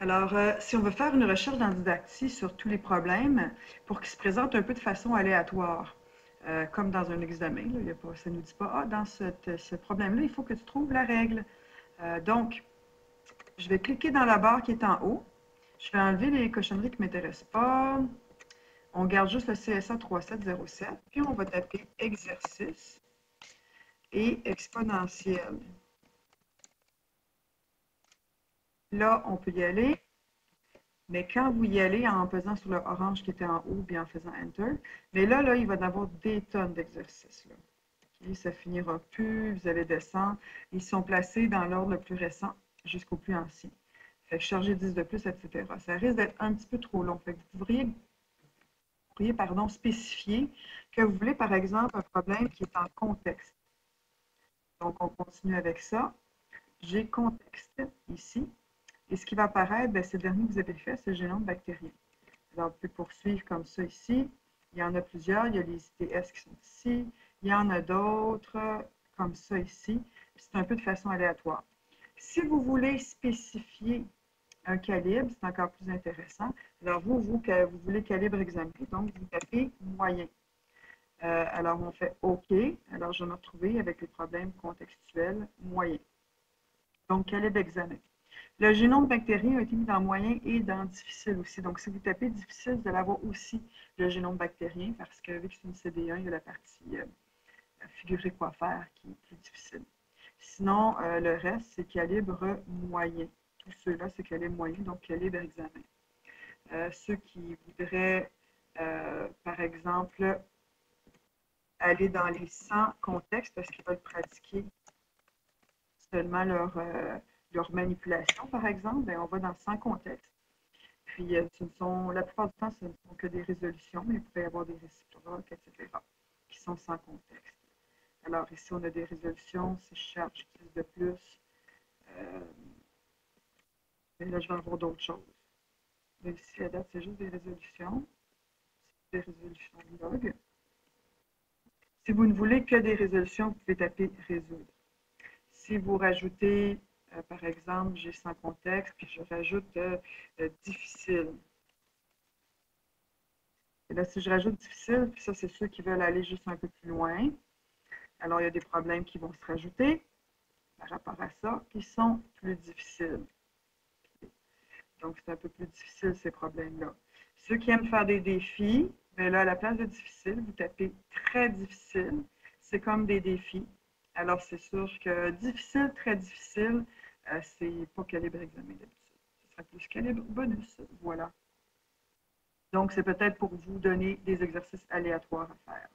Alors, si on veut faire une recherche dans Didacti sur tous les problèmes pour qu'ils se présentent un peu de façon aléatoire, comme dans un examen, là, ça ne nous dit pas, ah, dans ce problème-là, il faut que tu trouves la règle. Donc, je vais cliquer dans la barre qui est en haut. Je vais enlever les cochonneries qui ne m'intéressent pas. On garde juste le CSA 3707, puis on va taper exercice et exponentielle. Là, on peut y aller. Mais quand vous y allez en pesant sur le orange qui était en haut, bien en faisant Enter, mais là, il va y avoir des tonnes d'exercices. Okay? Ça finira plus, vous allez descendre. Ils sont placés dans l'ordre le plus récent jusqu'au plus ancien. Fait que charger 10 de plus, etc. Ça risque d'être un petit peu trop long. Fait que vous pourriez spécifier que vous voulez, par exemple, un problème qui est en contexte. Donc, on continue avec ça. J'ai contexte ici. Et ce qui va apparaître, c'est le dernier que vous avez fait, c'est le génome bactérien. Alors, vous pouvez poursuivre comme ça ici. Il y en a plusieurs. Il y a les ITS qui sont ici. Il y en a d'autres comme ça ici. C'est un peu de façon aléatoire. Si vous voulez spécifier un calibre, c'est encore plus intéressant. Alors, vous voulez calibre examiné, donc vous tapez moyen. Alors, on fait OK. Alors, je vais me retrouver avec les problèmes contextuels moyens. Donc, calibre examen. Le génome bactérien a été mis dans moyen et dans difficile aussi. Donc, si vous tapez difficile, vous allez avoir aussi le génome bactérien parce que vu que c'est une CD1, il y a la partie figurer quoi faire qui est plus difficile. Sinon, le reste, c'est calibre moyen. Tous ceux-là, c'est calibre moyen, donc calibre examen. Ceux qui voudraient, par exemple, aller dans les 100 contextes parce qu'ils veulent pratiquer seulement leur manipulation, par exemple, bien, on va dans 100 contextes. Puis, la plupart du temps, ce ne sont que des résolutions, mais il pourrait y avoir des réciproques, etc., qui sont sans contexte. Alors, ici, on a des résolutions. Si je cherche 10 de plus, là, je vais avoir d'autres choses. Mais ici, à date, c'est juste des résolutions. C'est des résolutions log. Si vous ne voulez que des résolutions, vous pouvez taper résoudre. Si vous rajoutez, par exemple, j'ai sans contexte, puis je rajoute difficile. Et là, si je rajoute difficile, puis ça, c'est ceux qui veulent aller juste un peu plus loin. Alors, il y a des problèmes qui vont se rajouter par rapport à ça, qui sont plus difficiles. Donc, c'est un peu plus difficile, ces problèmes-là. Ceux qui aiment faire des défis, bien là, à la place de difficile, vous tapez très difficile. C'est comme des défis. Alors, c'est sûr que difficile, très difficile, c'est pas calibre examen d'habitude. Ce sera plus calibre bonus. Voilà. Donc, c'est peut-être pour vous donner des exercices aléatoires à faire.